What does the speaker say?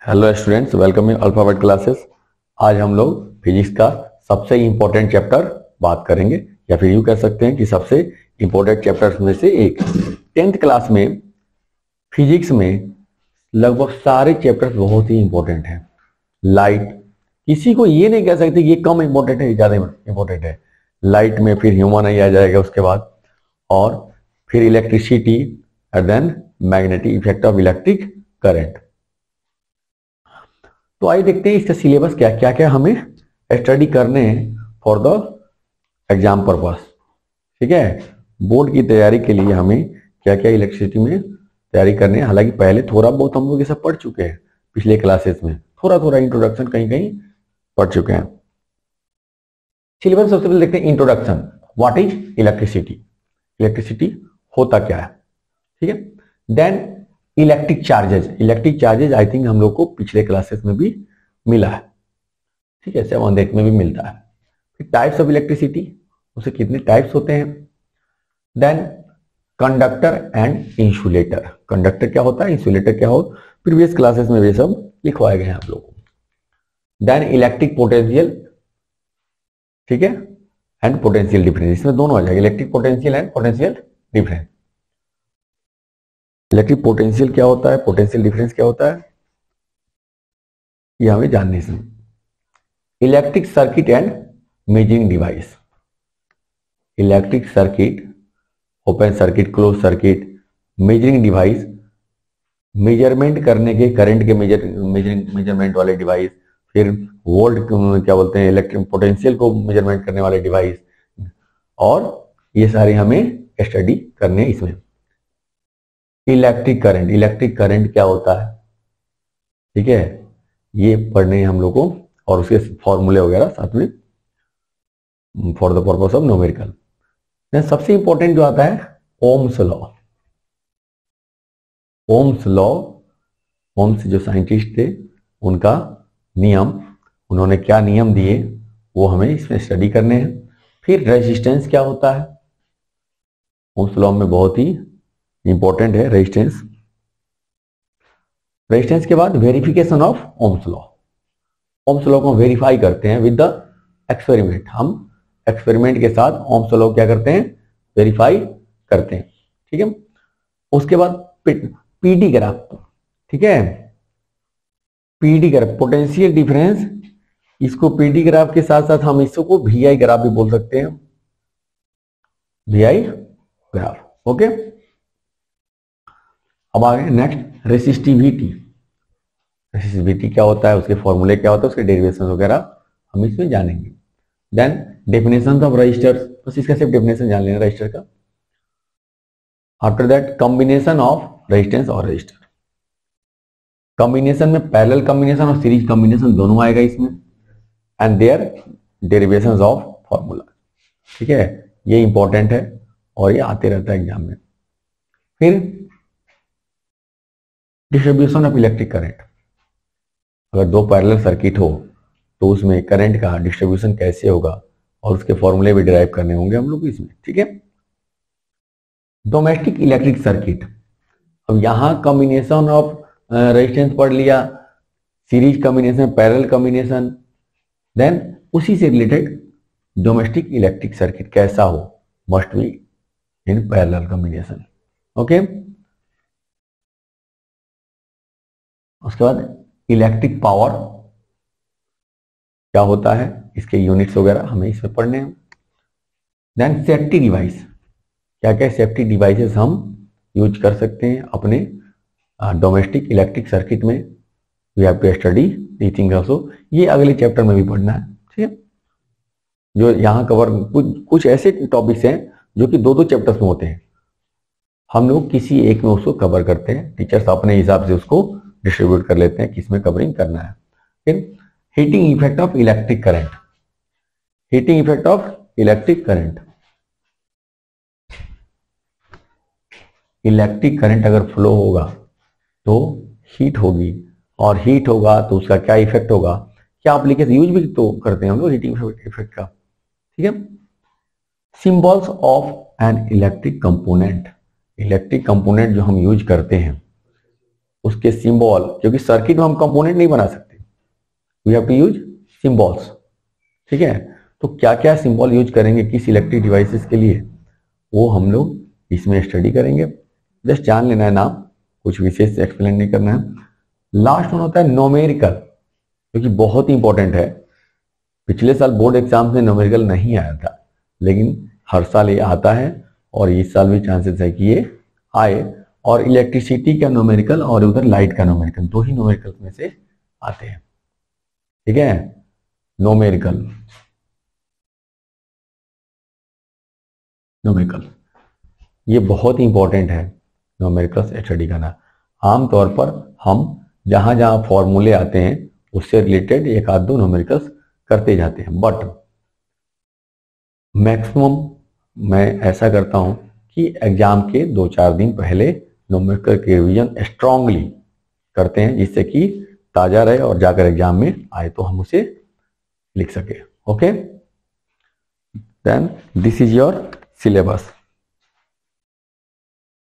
Hello students, welcome in alphabet classes. आज हम लोग फिजिक्स का सबसे इम्पोर्टेंट चैप्टर बात करेंगे, या फिर यूँ कह सकते हैं कि सबसे इम्पोर्टेंट चैप्टर्स में से एक। 10th क्लास में फिजिक्स में लगभग सारे चैप्टर्स बहुत ही इम्पोर्टेंट हैं। लाइट, किसी को ये नहीं कह सकते कि ये कम इम्पोर्टेंट है, ज़्यादा इम्पोर्टेंट है। लाइट में फिर ह्यूमन आ जाएगा उसके बाद, और फिर electricity and then magnetic effect of electric current. तो आइए देखते हैं इसका सिलेबस क्या क्या क्या हमें स्टडी करने हैं फॉर द एग्जाम पर्पस। ठीक है, बोर्ड की तैयारी के लिए हमें क्या क्या इलेक्ट्रिसिटी में तैयारी करनी है। हालांकि पहले थोड़ा बहुत हम लोग ये सब पढ़ चुके हैं, पिछले क्लासेस में थोड़ा थोड़ा इंट्रोडक्शन कहीं कहीं पढ़ चुके हैं। सिलेबस सबसे पहले देखते हैं introduction. What is electricity, electricity होता क्या है। ठीक है, then electric charges. Electric charges I think हम लोग को पिछले क्लासेस में भी मिला है। ठीक है, 7 8 में भी मिलता है। फिर टाइप्स ऑफ इलेक्ट्रिसिटी, उसे कितने टाइप्स होते हैं। Then conductor and insulator. Conductor क्या होता है, इंसुलेटर क्या हो, प्रीवियस क्लासेस में ये सब लिखवाए गए हैं आप लोगों को। देन इलेक्ट्रिक पोटेंशियल, ठीक है, एंड पोटेंशियल डिफरेंस। इसमें दोनों आ जाएगा, electric potential and potential difference. Electric potential क्या होता है, पोटेंशियल डिफरेंस क्या होता है, ये हमें जानने से। Electric circuit and measuring device. Electric circuit, open circuit, close circuit, measuring device, measurement करने के, करंट के मेजरमेंट वाले डिवाइस, फिर वोल्ट क्या बोलते हैं, इलेक्ट्रिक पोटेंशियल को मेजरमेंट करने वाले डिवाइस, और ये सारे हमें स्टडी करने हैं इसमें। इलेक्ट्रिक करंट, इलेक्ट्रिक करंट क्या होता है, ठीक है, ये पढ़ने हैं हम लोग को, और उसके फॉर्मूले वगैरह साथ में for the purpose of numerical. सबसे इंपॉर्टेंट जो आता है Ohm's law. Ohm's law, Ohm's जो साइंटिस्ट थे उनका नियम, उन्होंने क्या नियम दिए वो हमें इसमें स्टडी करने हैं। फिर रेजिस्टेंस क्या होता है, ओम्स लॉ में बहुत ही इंपॉर्टेंट है रेजिस्टेंस। रेजिस्टेंस के बाद verification of ohms law. Ohm's law को वेरीफाई करते हैं विद द एक्सपेरिमेंट। हम एक्सपेरिमेंट के साथ ओम्स लॉ क्या करते हैं, वेरीफाई करते हैं। ठीक है, उसके बाद पीडी ग्राफ, ठीक है, पीडी ग्राफ पोटेंशियल डिफरेंस, इसको पीडी ग्राफ के साथ साथ हम इसको वीआई ग्राफ भी बोल सकते हैं, वीआई ग्राफ। ओके, अब आगे नेक्स्ट रेसिस्टिविटी। रेसिस्टिविटी क्या होता है, उसके फॉर्मूले क्या होता है, उसके डेरिवेशन वगैरह हम इसमें जानेंगे। देन डेफिनेशन ऑफ रजिस्टर्स, बस इसका सिर्फ डेफिनेशन जान लेना रजिस्टर का। After that combination of resistance और रजिस्टर। कॉम्बिनेशन में पैरेलल कॉम्बिनेशन और सीरीज कॉम्बिनेशन दोनों आएगा इसमें, and their derivations of formula. ठीक है, ये इंपॉर्टेंट है और ये आते रहता है एग्जाम में। फिर डिस्ट्रीब्यूशन ऑफ इलेक्ट्रिक करंट। अगर दो पैरेलल सर्किट हो तो उसमें करंट का डिस्ट्रीब्यूशन कैसे होगा, और उसके फॉर्मूले भी डिराइव करने होंगे हम लोग इसमें। ठीक है, डोमेस्टिक इलेक्ट्रिक सर्किट। अब यहां कॉम्बिनेशन ऑफ रेजिस्टेंस पढ़ लिया, series combination, parallel combination, then उसी से रिलेटेड डोमेस्टिक इलेक्ट्रिक सर्किट कैसा हो, must be in parallel combination. Okay, उसके बाद इलेक्ट्रिक पावर क्या होता है, इसके यूनिट्स वगैरह हमें इसमें पढ़ने हैं। देन सेफ्टी डिवाइस, क्या क्या सेफ्टी डिवाइसेस हम यूज कर सकते हैं अपने डोमेस्टिक इलेक्ट्रिक सर्किट में। We have to study these things also, ये अगले चैप्टर में भी पढ़ना है। ठीक है, जो यहाँ कवर कुछ ऐसे टॉपिक्स हैं जो कि दो दो चैप्टर्स में होते हैं, हम लोग किसी एक में उसको कवर करते हैं, टीचर्स अपने हिसाब से उसको डिस्ट्रीब्यूट कर लेते हैं किसमें कवरिंग करना है। फिर heating effect of electric current. Heating effect of electric current, electric current अगर फ्लो होगा तो हीट होगी, और हीट होगा तो उसका क्या इफेक्ट होगा, क्या एप्लीकेशन यूज भी तो करते हैं हम लोग हीटिंग इफेक्ट का। ठीक है, symbols of an electric component. Electric component जो हम यूज करते हैं उसके सिंबल, क्योंकि सर्किट में हम कंपोनेंट नहीं बना सकते, we have to use symbols, ठीक है। तो क्या क्या सिंबल यूज करेंगे किस इलेक्ट्रिक डिवाइसेस के लिए, वो हम लोग इसमें स्टडी करेंगे। जस्ट जान लेना है नाम, कुछ विशेष एक्सप्लेन नहीं करना है। लास्ट वन होता है न्यूमेरिकल, जो कि बहुत ही इंपॉर्टेंट है। पिछले साल बोर्ड एग्जाम में न्यूमेरिकल नहीं आया था, लेकिन हर साल ये आता है और इस साल भी चांसेस है कि ये आए। और इलेक्ट्रिसिटी का न्यूमेरिकल और उधर लाइट का न्यूमेरिकल, दो ही न्यूमेरिकल में से आते हैं, ठीक है। न्यूमेरिकल न्यूमेरिकल ये बहुत ही इंपॉर्टेंट है, न्यूमेरिकल स्टडी करना। आमतौर पर हम जहां जहां फॉर्मूले आते हैं उससे रिलेटेड एक आध दो न्यूमेरिकल्स करते जाते हैं, बट मैक्सिमम मैं ऐसा करता हूं कि एग्जाम के 2-4 दिन पहले न्यूमेरिकल के रिवीजन स्ट्रांगली करते हैं, जिससे कि ताजा रहे और जाकर एग्जाम में आए तो हम उसे लिख सके। Okay, then this is your syllabus.